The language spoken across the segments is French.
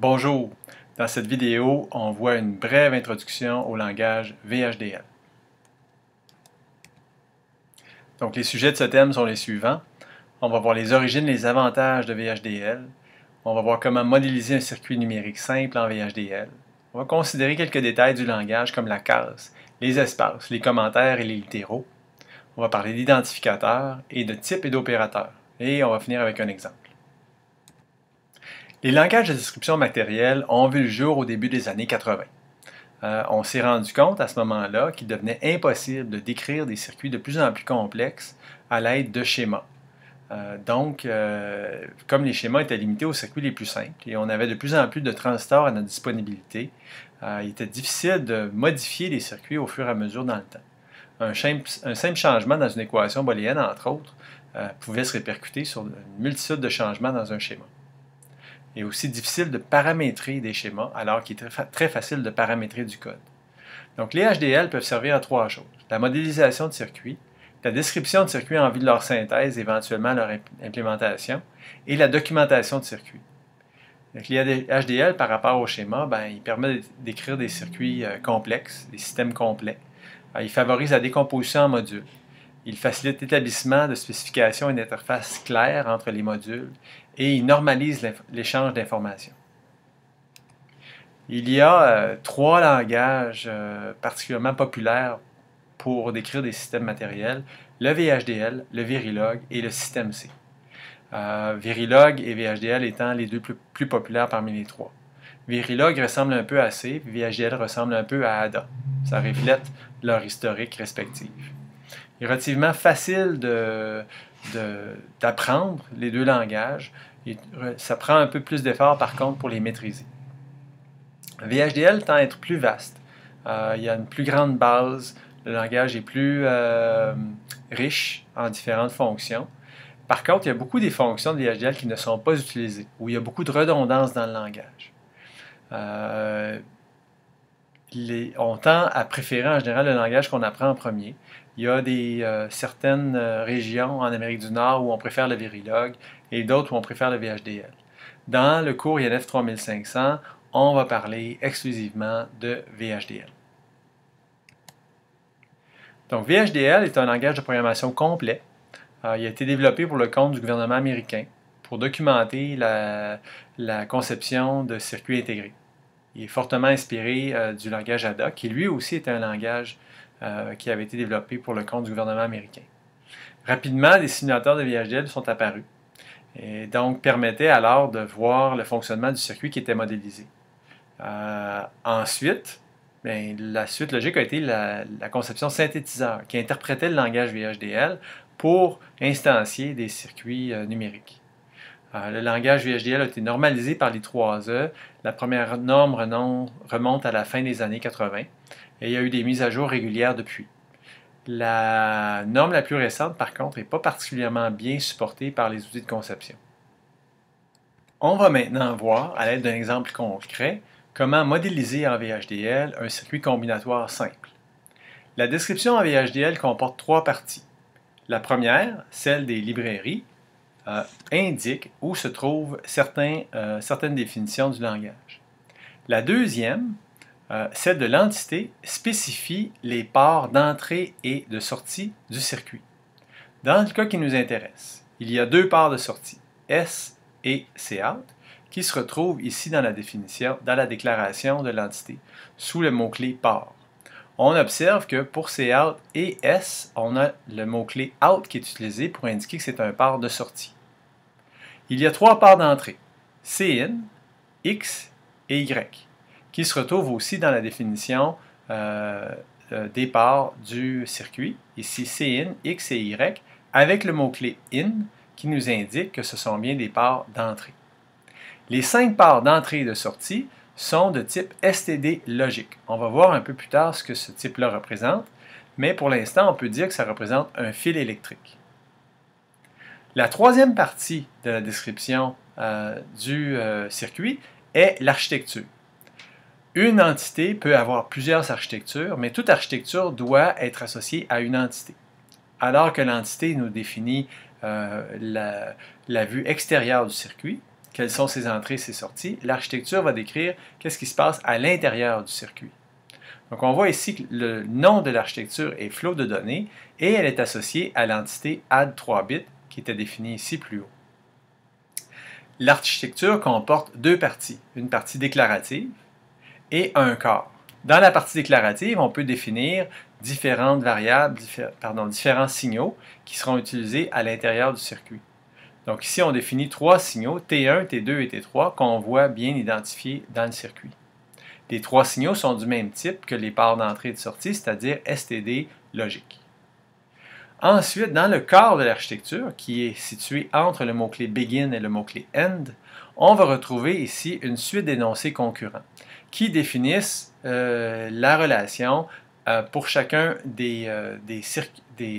Bonjour! Dans cette vidéo, on voit une brève introduction au langage VHDL. Donc, les sujets de ce thème sont les suivants. On va voir les origines et les avantages de VHDL. On va voir comment modéliser un circuit numérique simple en VHDL. On va considérer quelques détails du langage comme la case, les espaces, les commentaires et les littéraux. On va parler d'identificateurs et de types et d'opérateurs. Et on va finir avec un exemple. Les langages de description matérielle ont vu le jour au début des années 80. On s'est rendu compte à ce moment-là qu'il devenait impossible de décrire des circuits de plus en plus complexes à l'aide de schémas. Comme les schémas étaient limités aux circuits les plus simples et on avait de plus en plus de transistors à notre disponibilité, il était difficile de modifier les circuits au fur et à mesure dans le temps. Un simple changement dans une équation booléenne, entre autres, pouvait se répercuter sur une multitude de changements dans un schéma. Il est aussi difficile de paramétrer des schémas, alors qu'il est très facile de paramétrer du code. Donc, les HDL peuvent servir à trois choses. La modélisation de circuits, la description de circuits en vue de leur synthèse, éventuellement leur implémentation, et la documentation de circuits. Donc, les HDL, par rapport au schéma, il permet d'écrire des circuits complexes, des systèmes complets. Il favorise la décomposition en modules. Il facilite l'établissement de spécifications et d'interfaces claires entre les modules et il normalise l'échange d'informations. Il y a trois langages particulièrement populaires pour décrire des systèmes matériels, le VHDL, le Verilog et le système C. Verilog et VHDL étant les deux plus populaires parmi les trois. Verilog ressemble un peu à C, puis VHDL ressemble un peu à ADA. Ça reflète leur historique respectif. Il est relativement facile d'apprendre les deux langages. Ça prend un peu plus d'effort, par contre, pour les maîtriser. VHDL tend à être plus vaste. Il y a une plus grande base. Le langage est plus riche en différentes fonctions. Par contre, il y a beaucoup des fonctions de VHDL qui ne sont pas utilisées, où il y a beaucoup de redondance dans le langage. On tend à préférer en général le langage qu'on apprend en premier. Il y a certaines régions en Amérique du Nord où on préfère le Verilog et d'autres où on préfère le VHDL. Dans le cours INF 3500, on va parler exclusivement de VHDL. Donc, VHDL est un langage de programmation complet. Il a été développé pour le compte du gouvernement américain pour documenter la conception de circuits intégrés. Il est fortement inspiré du langage ADA, qui lui aussi est un langage qui avait été développé pour le compte du gouvernement américain. Rapidement, des simulateurs de VHDL sont apparus et donc permettaient alors de voir le fonctionnement du circuit qui était modélisé. Ensuite, la suite logique a été la conception synthétiseur qui interprétait le langage VHDL pour instancier des circuits numériques. Le langage VHDL a été normalisé par les 3E. La première norme remonte à la fin des années 80 et il y a eu des mises à jour régulières depuis. La norme la plus récente, par contre, n'est pas particulièrement bien supportée par les outils de conception. On va maintenant voir, à l'aide d'un exemple concret, comment modéliser en VHDL un circuit combinatoire simple. La description en VHDL comporte trois parties. La première, celle des librairies, indique où se trouvent certaines définitions du langage. La deuxième, celle de l'entité, spécifie les ports d'entrée et de sortie du circuit. Dans le cas qui nous intéresse, il y a deux ports de sortie, S et Cout, qui se retrouvent ici dans la définition, dans la déclaration de l'entité, sous le mot-clé port. On observe que pour Cout et S, on a le mot-clé out qui est utilisé pour indiquer que c'est un port de sortie. Il y a trois ports d'entrée, Cin, X et Y, qui se retrouvent aussi dans la définition des ports du circuit, ici Cin, X et Y, avec le mot-clé in qui nous indique que ce sont bien des ports d'entrée. Les 5 ports d'entrée et de sortie sont de type STD logique. On va voir un peu plus tard ce que ce type-là représente, mais pour l'instant, on peut dire que ça représente un fil électrique. La troisième partie de la description du circuit est l'architecture. Une entité peut avoir plusieurs architectures, mais toute architecture doit être associée à une entité. Alors que l'entité nous définit la vue extérieure du circuit, quelles sont ses entrées et ses sorties, l'architecture va décrire qu'est-ce qui se passe à l'intérieur du circuit. Donc on voit ici que le nom de l'architecture est flow de données et elle est associée à l'entité add 3 bits qui était définie ici plus haut. L'architecture comporte deux parties, une partie déclarative et un corps. Dans la partie déclarative, on peut définir différentes variables, différents signaux qui seront utilisés à l'intérieur du circuit. Donc ici, on définit trois signaux, T1, T2 et T3, qu'on voit bien identifiés dans le circuit. Les trois signaux sont du même type que les paires d'entrée et de sortie, c'est-à-dire STD logique. Ensuite, dans le corps de l'architecture, qui est situé entre le mot-clé begin et le mot-clé end, on va retrouver ici une suite d'énoncés concurrents qui définissent la relation pour chacun des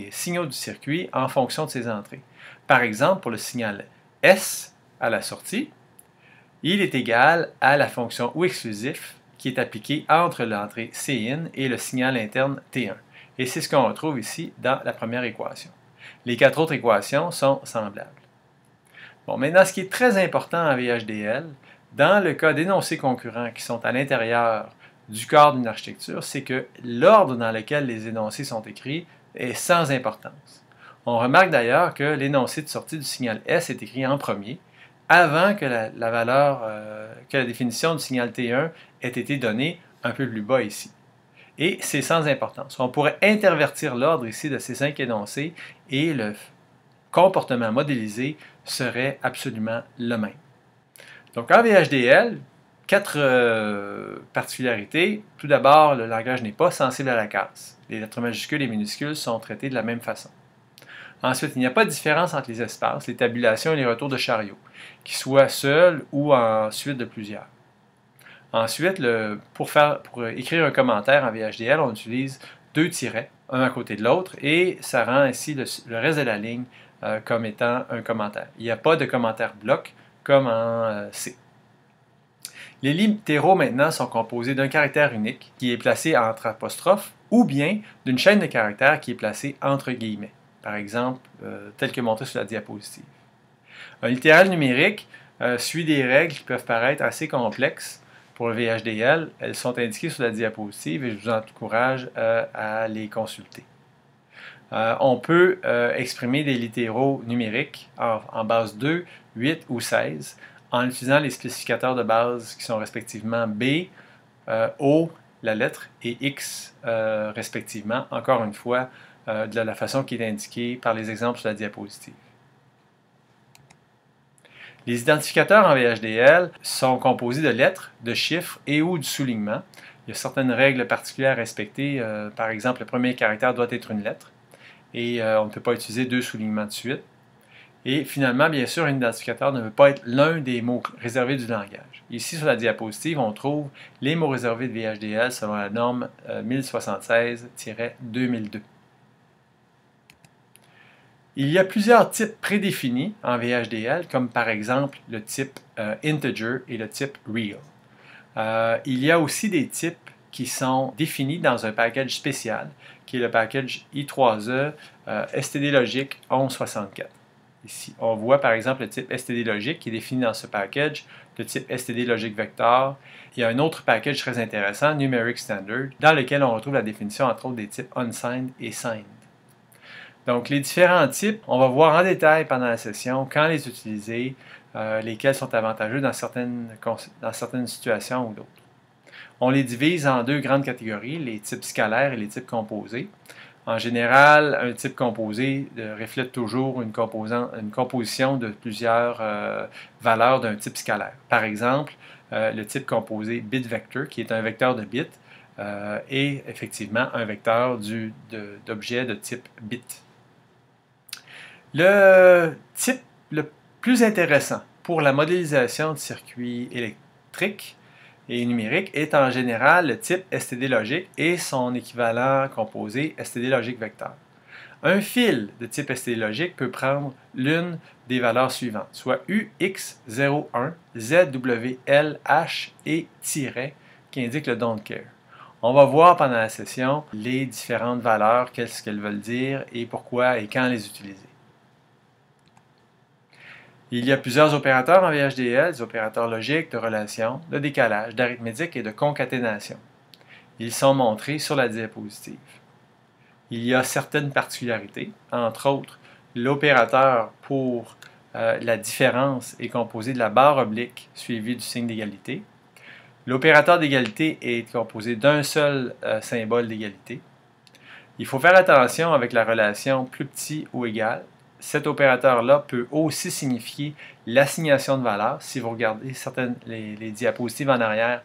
signaux du circuit en fonction de ses entrées. Par exemple, pour le signal S à la sortie, il est égal à la fonction ou exclusif qui est appliquée entre l'entrée Cin et le signal interne T1. Et c'est ce qu'on retrouve ici dans la première équation. Les quatre autres équations sont semblables. Bon, maintenant, ce qui est très important en VHDL, dans le cas d'énoncés concurrents qui sont à l'intérieur du corps d'une architecture, c'est que l'ordre dans lequel les énoncés sont écrits est sans importance. On remarque d'ailleurs que l'énoncé de sortie du signal S est écrit en premier, avant que la définition du signal T1 ait été donnée un peu plus bas ici. Et c'est sans importance. On pourrait intervertir l'ordre ici de ces 5 énoncés et le comportement modélisé serait absolument le même. Donc en VHDL, 4 particularités. Tout d'abord, le langage n'est pas sensible à la casse. Les lettres majuscules et minuscules sont traitées de la même façon. Ensuite, il n'y a pas de différence entre les espaces, les tabulations et les retours de chariot, qu'ils soient seuls ou en suite de plusieurs. Ensuite, pour écrire un commentaire en VHDL, on utilise 2 tirets, un à côté de l'autre, et ça rend ainsi le reste de la ligne comme étant un commentaire. Il n'y a pas de commentaire bloc comme en C. Les littéraux maintenant sont composés d'un caractère unique qui est placé entre apostrophes ou bien d'une chaîne de caractères qui est placée entre guillemets, par exemple tel que montré sur la diapositive. Un littéral numérique suit des règles qui peuvent paraître assez complexes pour le VHDL. Elles sont indiquées sur la diapositive et je vous encourage à les consulter. On peut exprimer des littéraux numériques en base 2, 8 ou 16 en utilisant les spécificateurs de base qui sont respectivement B, O, la lettre, et X respectivement, encore une fois, de la façon qui est indiquée par les exemples sur la diapositive. Les identificateurs en VHDL sont composés de lettres, de chiffres et ou du soulignement. Il y a certaines règles particulières à respecter. Par exemple, le premier caractère doit être une lettre et on ne peut pas utiliser 2 soulignements de suite. Et finalement, bien sûr, un identificateur ne veut pas être l'un des mots réservés du langage. Ici, sur la diapositive, on trouve les mots réservés de VHDL selon la norme 1076-2002. Il y a plusieurs types prédéfinis en VHDL, comme par exemple le type integer et le type real. Il y a aussi des types qui sont définis dans un package spécial, qui est le package I3E STD Logic 1164. Ici, on voit par exemple le type STD Logic qui est défini dans ce package, le type STD Logic Vector. Il y a un autre package très intéressant, Numeric Standard, dans lequel on retrouve la définition entre autres des types unsigned et signed. Donc les différents types, on va voir en détail pendant la session quand les utiliser, lesquels sont avantageux dans certaines situations ou d'autres. On les divise en 2 grandes catégories, les types scalaires et les types composés. En général, un type composé reflète toujours une composition de plusieurs valeurs d'un type scalaire. Par exemple, le type composé bit-vector, qui est un vecteur de bits, est effectivement un vecteur d'objet de type bit. Le type le plus intéressant pour la modélisation de circuits électriques et numériques est en général le type STD logique et son équivalent composé STD logique vecteur. Un fil de type STD logique peut prendre l'une des valeurs suivantes, soit UX01, ZWL, H et tiret qui indique le don't care. On va voir pendant la session les différentes valeurs, qu'est-ce qu'elles veulent dire et pourquoi et quand les utiliser. Il y a plusieurs opérateurs en VHDL, des opérateurs logiques, de relation, de décalage, d'arithmétique et de concaténation. Ils sont montrés sur la diapositive. Il y a certaines particularités, entre autres, l'opérateur pour la différence est composé de la barre oblique suivie du signe d'égalité. L'opérateur d'égalité est composé d'un seul symbole d'égalité. Il faut faire attention avec la relation plus petit ou égal. Cet opérateur-là peut aussi signifier l'assignation de valeur. Si vous regardez les diapositives en arrière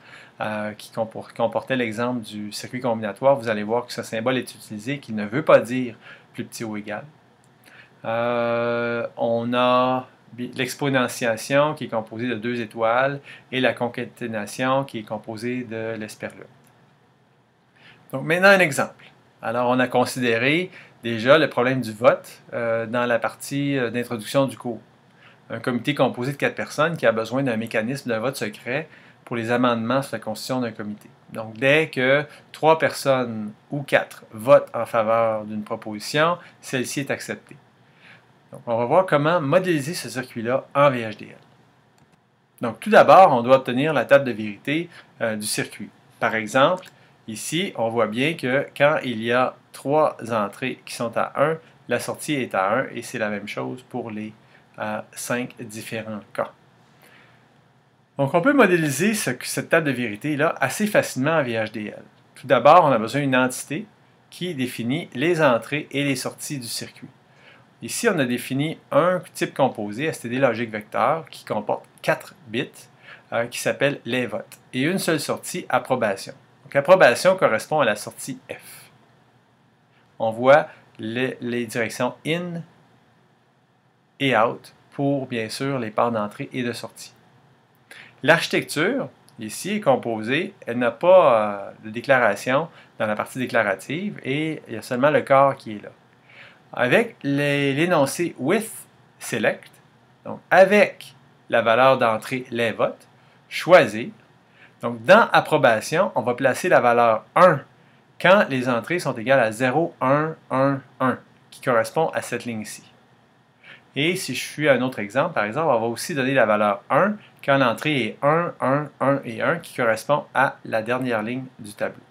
qui comportaient l'exemple du circuit combinatoire, vous allez voir que ce symbole est utilisé qui ne veut pas dire plus petit ou égal. On a l'exponentiation qui est composée de 2 étoiles et la concaténation qui est composée de l'esperlume. Donc maintenant un exemple. Alors on a considéré déjà le problème du vote dans la partie d'introduction du cours. Un comité composé de 4 personnes qui a besoin d'un mécanisme de vote secret pour les amendements sur la constitution d'un comité. Donc dès que 3 personnes ou 4 votent en faveur d'une proposition, celle-ci est acceptée. Donc, on va voir comment modéliser ce circuit-là en VHDL. Donc, tout d'abord, on doit obtenir la table de vérité du circuit. Par exemple, ici, on voit bien que quand il y a 3 entrées qui sont à 1, la sortie est à 1 et c'est la même chose pour les 5 différents cas. Donc, on peut modéliser cette table de vérité-là assez facilement en VHDL. Tout d'abord, on a besoin d'une entité qui définit les entrées et les sorties du circuit. Ici, on a défini un type composé, STD logique vecteur, qui comporte 4 bits, qui s'appelle les votes, et une seule sortie, approbation. Donc, approbation correspond à la sortie F. On voit les directions in et out pour, bien sûr, les paires d'entrée et de sortie. L'architecture, ici, est composée, elle n'a pas de déclaration dans la partie déclarative, et il y a seulement le corps qui est là. Avec l'énoncé with select, donc avec la valeur d'entrée les votes, choisir. Donc dans approbation, on va placer la valeur 1 quand les entrées sont égales à 0, 1, 1, 1, qui correspond à cette ligne-ci. Et si je suis un autre exemple, par exemple, on va aussi donner la valeur 1 quand l'entrée est 1, 1, 1 et 1, qui correspond à la dernière ligne du tableau.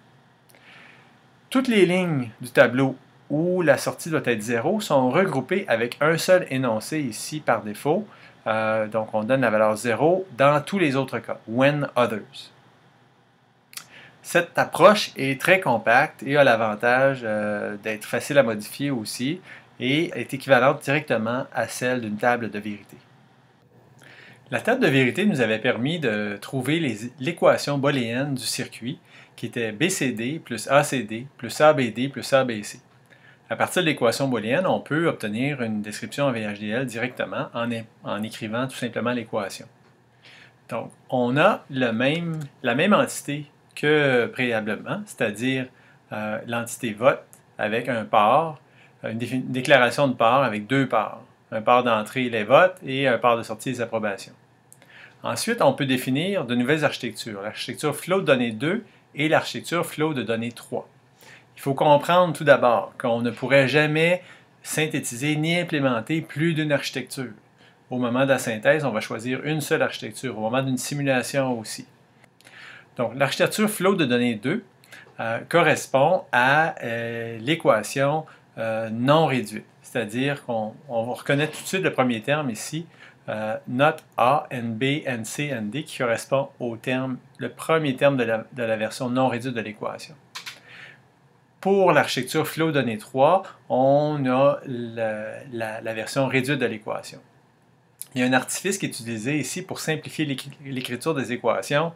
Toutes les lignes du tableau où la sortie doit être 0 sont regroupées avec un seul énoncé ici par défaut. Donc on donne la valeur 0 dans tous les autres cas, when others. Cette approche est très compacte et a l'avantage d'être facile à modifier aussi et est équivalente directement à celle d'une table de vérité. La table de vérité nous avait permis de trouver l'équation booléenne du circuit qui était BCD plus ACD plus ABD plus ABC. À partir de l'équation booléenne, on peut obtenir une description en VHDL directement en écrivant tout simplement l'équation. Donc, on a la même entité que préalablement, c'est-à-dire l'entité vote avec un part, une déclaration de part avec 2 parts. Un part d'entrée, les votes, et un part de sortie, les approbations. Ensuite, on peut définir de nouvelles architectures. L'architecture flow de données 2 et l'architecture flow de données 3. Il faut comprendre tout d'abord qu'on ne pourrait jamais synthétiser ni implémenter plus d'une architecture. Au moment de la synthèse, on va choisir une seule architecture, au moment d'une simulation aussi. Donc, l'architecture flow de données 2 correspond à l'équation non réduite, c'est-à-dire qu'on reconnaît tout de suite le premier terme ici, not A, NB, NC, ND, qui correspond au terme, le premier terme de la version non réduite de l'équation. Pour l'architecture flow données 3, on a la version réduite de l'équation. Il y a un artifice qui est utilisé ici pour simplifier l'écriture des équations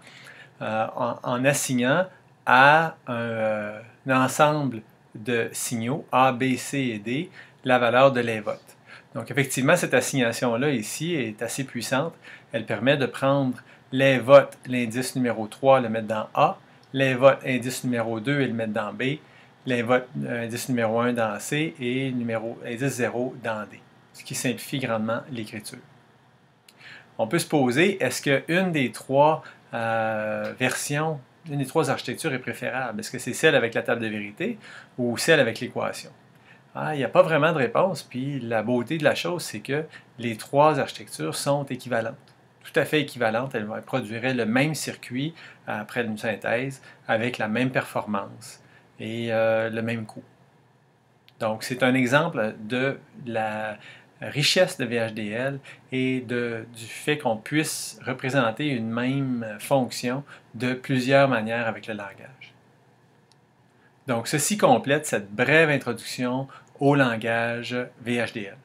en assignant à un ensemble de signaux A, B, C et D la valeur de les votes. Donc effectivement, cette assignation-là ici est assez puissante. Elle permet de prendre les votes, l'indice numéro 3, le mettre dans A, les votes, indice numéro 2 et le mettre dans B, les votes, indice numéro 1 dans C et indice 0 dans D, ce qui simplifie grandement l'écriture. On peut se poser, est-ce qu'une des 3 versions, une des 3 architectures est préférable? Est-ce que c'est celle avec la table de vérité ou celle avec l'équation? Ah, il n'y a pas vraiment de réponse, puis la beauté de la chose, c'est que les trois architectures sont équivalentes. Tout à fait équivalentes, elles produiraient le même circuit après une synthèse, avec la même performance et le même coût. Donc, c'est un exemple de la richesse de VHDL et du fait qu'on puisse représenter une même fonction de plusieurs manières avec le langage. Donc, ceci complète cette brève introduction au langage VHDL.